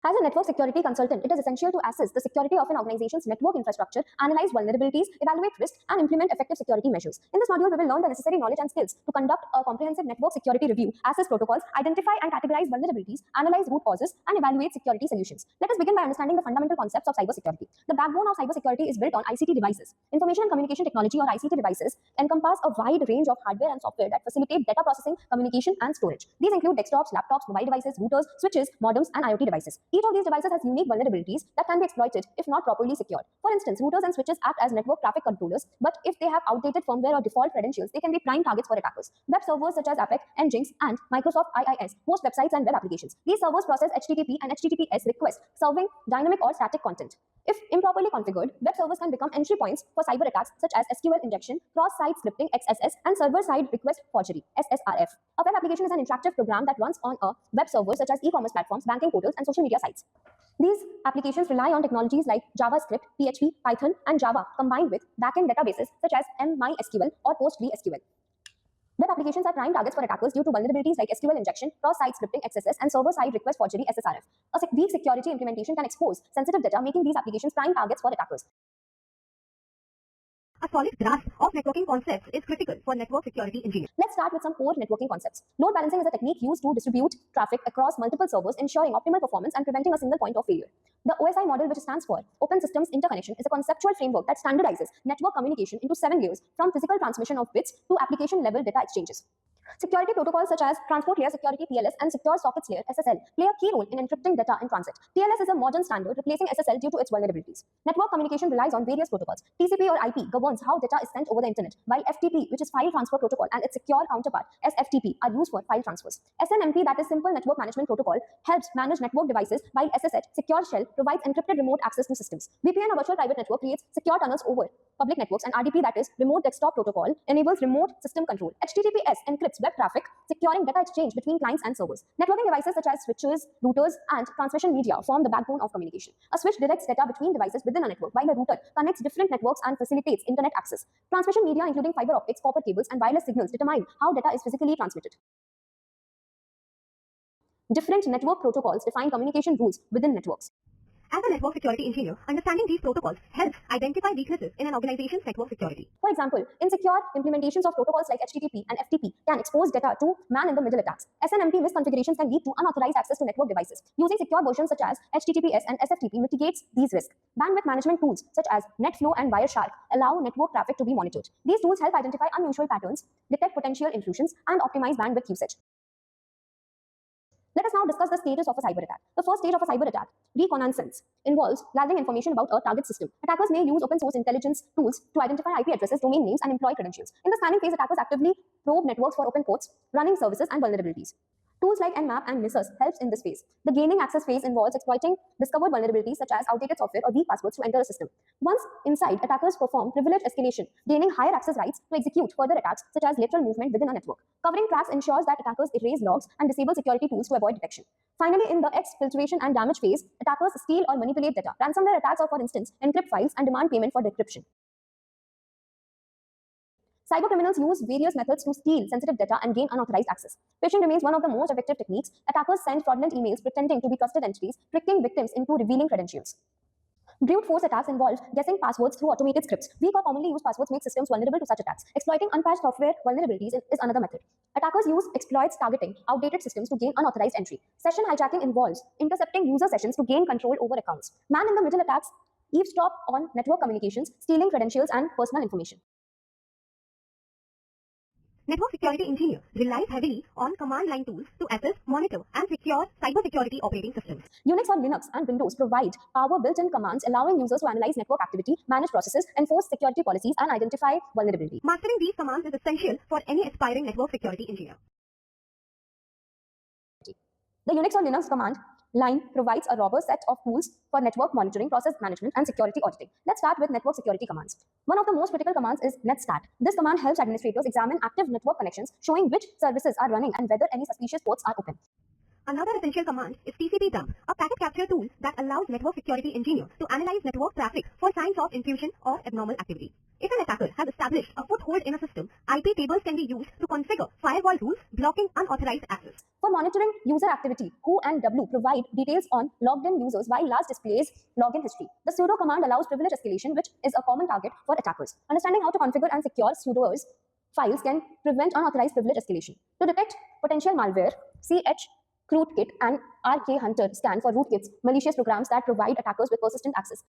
As a network security consultant, it is essential to assess the security of an organization's network infrastructure, analyze vulnerabilities, evaluate risks, and implement effective security measures. In this module, we will learn the necessary knowledge and skills to conduct a comprehensive network security review, assess protocols, identify and categorize vulnerabilities, analyze root causes, and evaluate security solutions. Let us begin by understanding the fundamental concepts of cybersecurity. The backbone of cybersecurity is built on ICT devices. Information and communication technology, or ICT devices, encompass a wide range of hardware and software that facilitate data processing, communication, and storage. These include desktops, laptops, mobile devices, routers, switches, modems, and IoT devices. Each of these devices has unique vulnerabilities that can be exploited if not properly secured. For instance, routers and switches act as network traffic controllers, but if they have outdated firmware or default credentials, they can be prime targets for attackers. Web servers such as Apex, Nginx, and Microsoft IIS host websites and web applications. These servers process HTTP and HTTPS requests, serving dynamic or static content. If improperly configured, web servers can become entry points for cyber attacks such as SQL injection, cross-site scripting (XSS), and server-side request forgery (SSRF). A web application is an interactive program that runs on a web server such as e-commerce platforms, banking portals, and social media sites. These applications rely on technologies like JavaScript, PHP, Python, and Java combined with backend databases such as MySQL or PostgreSQL. Web applications are prime targets for attackers due to vulnerabilities like SQL injection, cross-site scripting (XSS), and server-side request forgery (SSRF). A weak security implementation can expose sensitive data, making these applications prime targets for attackers. A solid grasp of networking concepts is critical for network security engineers. Let's start with some core networking concepts. Load balancing is a technique used to distribute traffic across multiple servers, ensuring optimal performance and preventing a single point of failure. The OSI model, which stands for Open Systems Interconnection, is a conceptual framework that standardizes network communication into 7 layers, from physical transmission of bits to application-level data exchanges. Security protocols such as Transport Layer Security (TLS) and Secure Sockets Layer (SSL) play a key role in encrypting data in transit. TLS is a modern standard, replacing SSL due to its vulnerabilities. Network communication relies on various protocols. TCP or IP governs how data is sent over the internet, while FTP, which is File Transfer Protocol, and its secure counterpart, SFTP, are used for file transfers. SNMP, that is Simple Network Management Protocol, helps manage network devices, while SSH, Secure Shell, provides encrypted remote access to systems. VPN, a virtual private network, creates secure tunnels over public networks, and RDP, that is Remote Desktop Protocol, enables remote system control. HTTPS encrypts web traffic, securing data exchange between clients and servers. Networking devices such as switches, routers, and transmission media form the backbone of communication. A switch directs data between devices within a network, while a router connects different networks and facilitates internet access. Transmission media, including fiber optics, copper cables, and wireless signals, determine how data is physically transmitted. Different network protocols define communication rules within networks. As a network security engineer, understanding these protocols helps identify weaknesses in an organization's network security. For example, insecure implementations of protocols like HTTP and FTP can expose data to man-in-the-middle attacks. SNMP misconfigurations can lead to unauthorized access to network devices. Using secure versions such as HTTPS and SFTP mitigates these risks. Bandwidth management tools such as NetFlow and Wireshark allow network traffic to be monitored. These tools help identify unusual patterns, detect potential intrusions, and optimize bandwidth usage. Let us now discuss the stages of a cyber attack. The first stage of a cyber attack, reconnaissance, involves gathering information about a target system. Attackers may use open source intelligence tools to identify IP addresses, domain names, and employee credentials. In the scanning phase, attackers actively probe networks for open ports, running services, and vulnerabilities. Tools like Nmap and Nissus helps in this phase. The gaining access phase involves exploiting discovered vulnerabilities such as outdated software or weak passwords to enter a system. Once inside, attackers perform privilege escalation, gaining higher access rights to execute further attacks such as lateral movement within a network. Covering tracks ensures that attackers erase logs and disable security tools to avoid detection. Finally, in the exfiltration and damage phase, attackers steal or manipulate data. Ransomware attacks or, for instance, encrypt files and demand payment for decryption. Cybercriminals use various methods to steal sensitive data and gain unauthorized access. Phishing remains one of the most effective techniques. Attackers send fraudulent emails pretending to be trusted entities, tricking victims into revealing credentials. Brute force attacks involve guessing passwords through automated scripts. Weak or commonly used passwords make systems vulnerable to such attacks. Exploiting unpatched software vulnerabilities is another method. Attackers use exploits targeting outdated systems to gain unauthorized entry. Session hijacking involves intercepting user sessions to gain control over accounts. Man-in-the-middle attacks eavesdrop on network communications, stealing credentials and personal information. Network security engineer relies heavily on command line tools to assess, monitor, and secure cybersecurity operating systems. Unix or Linux and Windows provide power built-in commands allowing users to analyze network activity, manage processes, enforce security policies, and identify vulnerability. Mastering these commands is essential for any aspiring network security engineer. The Unix or Linux command line provides a robust set of tools for network monitoring, process management, and security auditing. Let's start with network security commands. One of the most critical commands is netstat. This command helps administrators examine active network connections, showing which services are running and whether any suspicious ports are open. Another essential command is TCP dump, a packet capture tool that allows network security engineers to analyze network traffic for signs of intrusion or abnormal activity. If an attacker has established a foothold in a system, IP tables can be used to configure firewall rules blocking unauthorized access. For monitoring user activity, WHO and W provide details on logged-in users while last displays login history. The sudo command allows privilege escalation, which is a common target for attackers. Understanding how to configure and secure sudoers files can prevent unauthorized privilege escalation. To detect potential malware, ChRootkit and RKHunter scan for rootkits, malicious programs that provide attackers with persistent access.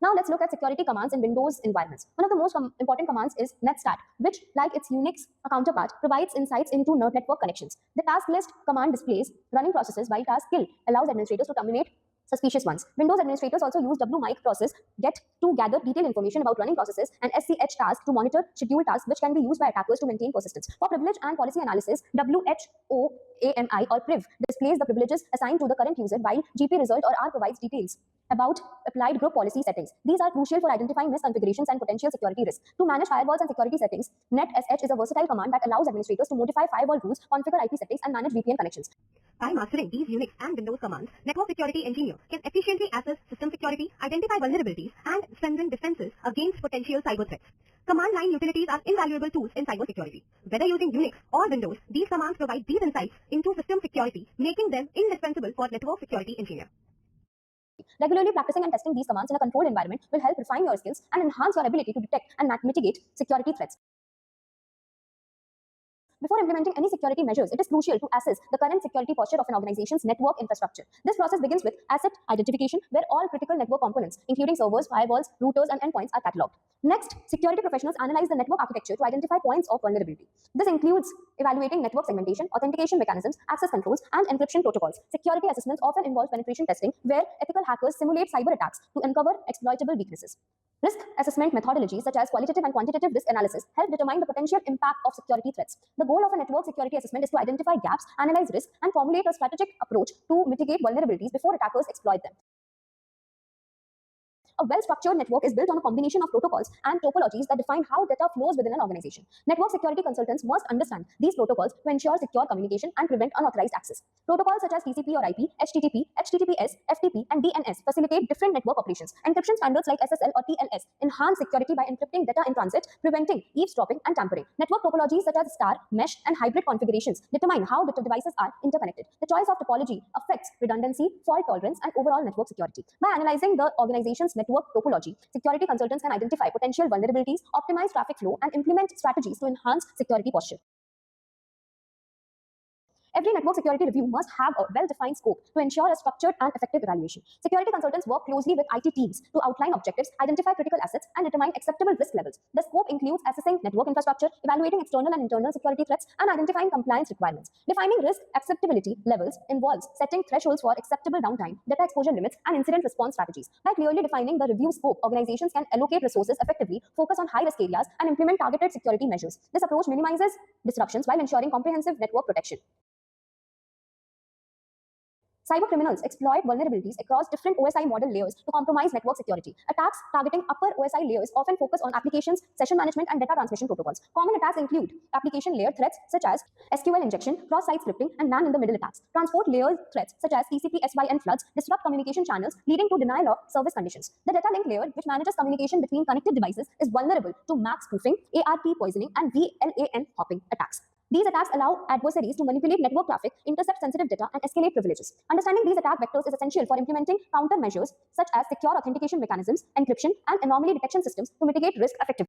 Now let's look at security commands in Windows environments. One of the most important commands is netstat, which, like its Unix counterpart, provides insights into network connections. The task list command displays running processes, while task kill allows administrators to terminate suspicious ones. Windows administrators also use wmic process get to gather detailed information about running processes and sch task to monitor scheduled tasks, which can be used by attackers to maintain persistence. For privilege and policy analysis, WHOAMI or priv displays the privileges assigned to the current user, while gpresult or R provides details about applied group policy settings. These are crucial for identifying misconfigurations and potential security risks. To manage firewalls and security settings, netsh is a versatile command that allows administrators to modify firewall rules, configure IP settings, and manage VPN connections. By mastering these Unix and Windows commands, network security engineer can efficiently assess system security, identify vulnerabilities, and strengthen defenses against potential cyber threats. Command line utilities are invaluable tools in cybersecurity. Whether using Unix or Windows, these commands provide deep insights into system security, making them indispensable for network security engineer. Regularly practicing and testing these commands in a controlled environment will help refine your skills and enhance your ability to detect and mitigate security threats. Before implementing any security measures, it is crucial to assess the current security posture of an organization's network infrastructure. This process begins with asset identification, where all critical network components, including servers, firewalls, routers, and endpoints, are cataloged. Next, security professionals analyze the network architecture to identify points of vulnerability. This includes evaluating network segmentation, authentication mechanisms, access controls, and encryption protocols. Security assessments often involve penetration testing, where ethical hackers simulate cyber attacks to uncover exploitable weaknesses. Risk assessment methodologies such as qualitative and quantitative risk analysis help determine the potential impact of security threats. The goal of a network security assessment is to identify gaps, analyze risk, and formulate a strategic approach to mitigate vulnerabilities before attackers exploit them. A well-structured network is built on a combination of protocols and topologies that define how data flows within an organization. Network security consultants must understand these protocols to ensure secure communication and prevent unauthorized access. Protocols such as TCP or IP, HTTP, HTTPS, FTP, and DNS facilitate different network operations. Encryption standards like SSL or TLS enhance security by encrypting data in transit, preventing eavesdropping and tampering. Network topologies such as star, mesh, and hybrid configurations determine how the devices are interconnected. The choice of topology affects redundancy, fault tolerance, and overall network security. By analyzing the organization's network topology, security consultants can identify potential vulnerabilities, optimize traffic flow, and implement strategies to enhance security posture. Every network security review must have a well-defined scope to ensure a structured and effective evaluation. Security consultants work closely with IT teams to outline objectives, identify critical assets, and determine acceptable risk levels. The scope includes assessing network infrastructure, evaluating external and internal security threats, and identifying compliance requirements. Defining risk acceptability levels involves setting thresholds for acceptable downtime, data exposure limits, and incident response strategies. By clearly defining the review scope, organizations can allocate resources effectively, focus on high-risk areas, and implement targeted security measures. This approach minimizes disruptions while ensuring comprehensive network protection. Cybercriminals exploit vulnerabilities across different OSI model layers to compromise network security. Attacks targeting upper OSI layers often focus on applications, session management, and data transmission protocols. Common attacks include application layer threats such as SQL injection, cross-site scripting, and man-in-the-middle attacks. Transport layer threats such as TCP/SYN floods disrupt communication channels, leading to denial of service conditions. The data link layer, which manages communication between connected devices, is vulnerable to MAC spoofing, ARP poisoning, and VLAN hopping attacks. These attacks allow adversaries to manipulate network traffic, intercept sensitive data, and escalate privileges. Understanding these attack vectors is essential for implementing countermeasures such as secure authentication mechanisms, encryption, and anomaly detection systems to mitigate risk effectively.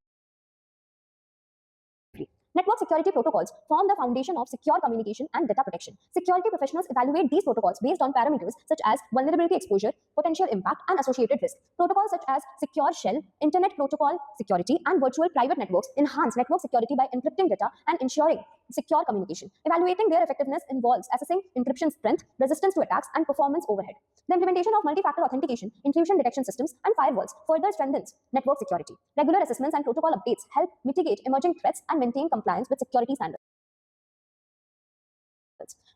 Network security protocols form the foundation of secure communication and data protection. Security professionals evaluate these protocols based on parameters such as vulnerability exposure, potential impact, and associated risk. Protocols such as secure shell, internet protocol security, and virtual private networks enhance network security by encrypting data and ensuring secure communication. Evaluating their effectiveness involves assessing encryption strength, resistance to attacks, and performance overhead. The implementation of multi-factor authentication, intrusion detection systems, and firewalls further strengthens network security. Regular assessments and protocol updates help mitigate emerging threats and maintain compliance with security standards.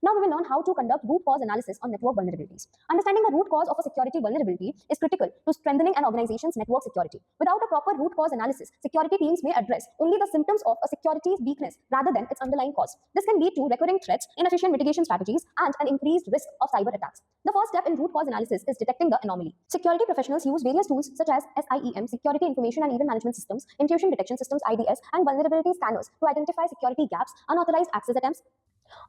Now we will learn how to conduct root cause analysis on network vulnerabilities. Understanding the root cause of a security vulnerability is critical to strengthening an organization's network security. Without a proper root cause analysis, security teams may address only the symptoms of a security weakness rather than its underlying cause. This can lead to recurring threats, inefficient mitigation strategies, and an increased risk of cyber attacks. The first step in root cause analysis is detecting the anomaly. Security professionals use various tools such as SIEM, Security Information and Event Management Systems, Intrusion Detection Systems IDS, and vulnerability scanners to identify security gaps, unauthorized access attempts,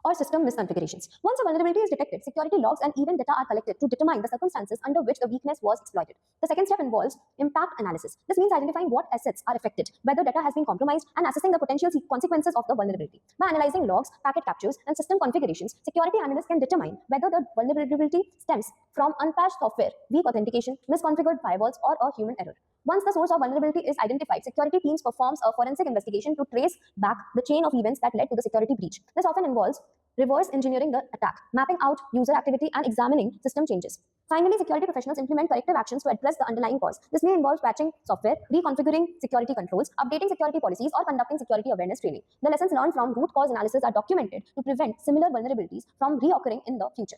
or system misconfigurations. Once a vulnerability is detected, security logs and event data are collected to determine the circumstances under which the weakness was exploited. The second step involves impact analysis. This means identifying what assets are affected, whether data has been compromised, and assessing the potential consequences of the vulnerability. By analyzing logs, packet captures, and system configurations, security analysts can determine whether the vulnerability stems from unpatched software, weak authentication, misconfigured firewalls, or a human error. Once the source of vulnerability is identified, security teams performs a forensic investigation to trace back the chain of events that led to the security breach. This often involves reverse engineering the attack, mapping out user activity, and examining system changes. Finally, security professionals implement corrective actions to address the underlying cause. This may involve patching software, reconfiguring security controls, updating security policies, or conducting security awareness training. The lessons learned from root cause analysis are documented to prevent similar vulnerabilities from reoccurring in the future.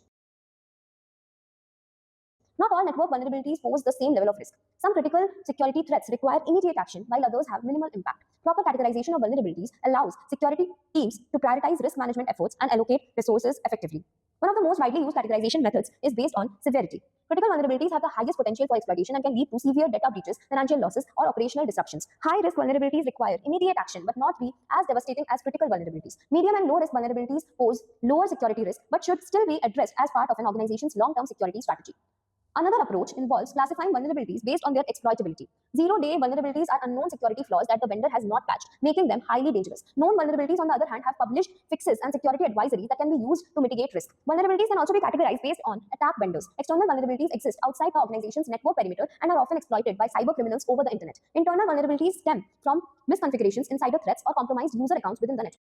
Not all network vulnerabilities pose the same level of risk. Some critical security threats require immediate action, while others have minimal impact. Proper categorization of vulnerabilities allows security teams to prioritize risk management efforts and allocate resources effectively. One of the most widely used categorization methods is based on severity. Critical vulnerabilities have the highest potential for exploitation and can lead to severe data breaches, financial losses, or operational disruptions. High-risk vulnerabilities require immediate action but not be as devastating as critical vulnerabilities. Medium and low-risk vulnerabilities pose lower security risk but should still be addressed as part of an organization's long-term security strategy. Another approach involves classifying vulnerabilities based on their exploitability. Zero-day vulnerabilities are unknown security flaws that the vendor has not patched, making them highly dangerous. Known vulnerabilities, on the other hand, have published fixes and security advisories that can be used to mitigate risk. Vulnerabilities can also be categorized based on attack vendors. External vulnerabilities exist outside the organization's network perimeter and are often exploited by cyber criminals over the internet. Internal vulnerabilities stem from misconfigurations, insider threats, or compromised user accounts within the network.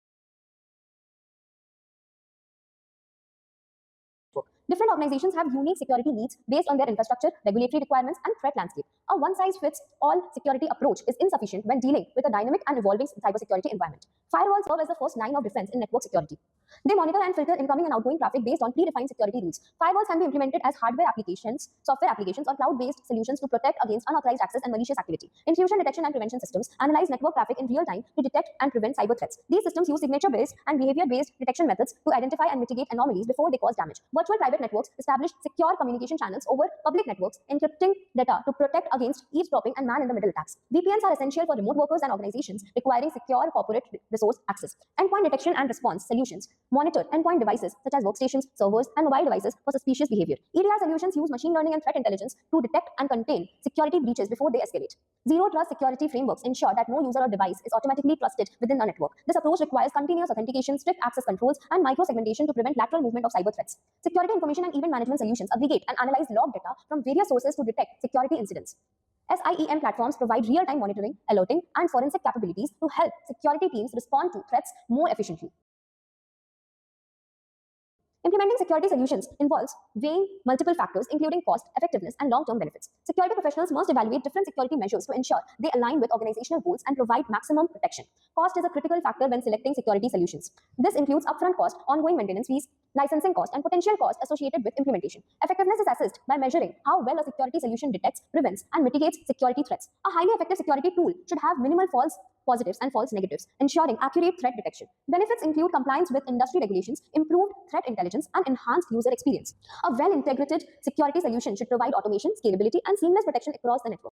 Different organizations have unique security needs based on their infrastructure, regulatory requirements, and threat landscape. A one-size-fits-all security approach is insufficient when dealing with a dynamic and evolving cybersecurity environment. Firewalls serve as the first line of defense in network security. They monitor and filter incoming and outgoing traffic based on predefined security rules. Firewalls can be implemented as hardware applications, software applications, or cloud-based solutions to protect against unauthorized access and malicious activity. Intrusion detection and prevention systems analyze network traffic in real time to detect and prevent cyber threats. These systems use signature-based and behavior-based detection methods to identify and mitigate anomalies before they cause damage. Virtual private networks establish secure communication channels over public networks, encrypting data to protect against eavesdropping and man-in-the-middle attacks. VPNs are essential for remote workers and organizations requiring secure corporate resource access. Endpoint detection and response solutions monitor endpoint devices such as workstations, servers, and mobile devices for suspicious behavior. EDR solutions use machine learning and threat intelligence to detect and contain security breaches before they escalate. Zero trust security frameworks ensure that no user or device is automatically trusted within the network. This approach requires continuous authentication, strict access controls, and micro-segmentation to prevent lateral movement of cyber threats. Security information and event management solutions aggregate and analyze log data from various sources to detect security incidents. SIEM platforms provide real-time monitoring, alerting, and forensic capabilities to help security teams respond to threats more efficiently. Implementing security solutions involves weighing multiple factors, including cost, effectiveness, and long-term benefits. Security professionals must evaluate different security measures to ensure they align with organizational goals and provide maximum protection. Cost is a critical factor when selecting security solutions. This includes upfront cost, ongoing maintenance fees, licensing cost, and potential cost associated with implementation. Effectiveness is assessed by measuring how well a security solution detects, prevents, and mitigates security threats. A highly effective security tool should have minimal false positives and false negatives, ensuring accurate threat detection. Benefits include compliance with industry regulations, improved threat intelligence, and enhanced user experience. A well-integrated security solution should provide automation, scalability, and seamless protection across the network.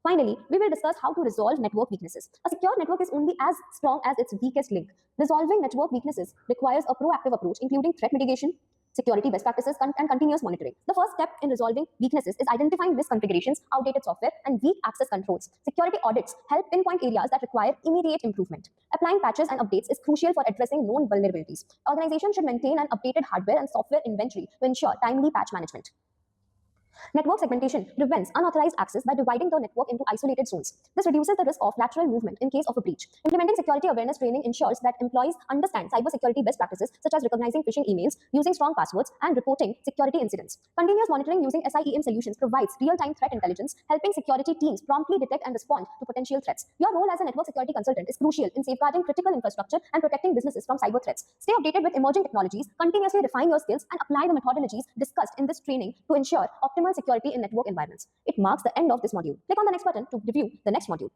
Finally, we will discuss how to resolve network weaknesses. A secure network is only as strong as its weakest link. Resolving network weaknesses requires a proactive approach, including threat mitigation, security best practices, and continuous monitoring. The first step in resolving weaknesses is identifying misconfigurations, outdated software, and weak access controls. Security audits help pinpoint areas that require immediate improvement. Applying patches and updates is crucial for addressing known vulnerabilities. Organizations should maintain an updated hardware and software inventory to ensure timely patch management. Network segmentation prevents unauthorized access by dividing the network into isolated zones. This reduces the risk of lateral movement in case of a breach. Implementing security awareness training ensures that employees understand cybersecurity best practices such as recognizing phishing emails, using strong passwords, and reporting security incidents. Continuous monitoring using SIEM solutions provides real-time threat intelligence, helping security teams promptly detect and respond to potential threats. Your role as a network security consultant is crucial in safeguarding critical infrastructure and protecting businesses from cyber threats. Stay updated with emerging technologies, continuously refine your skills, and apply the methodologies discussed in this training to ensure optimal security in network environments. It marks the end of this module. Click on the next button to review the next module.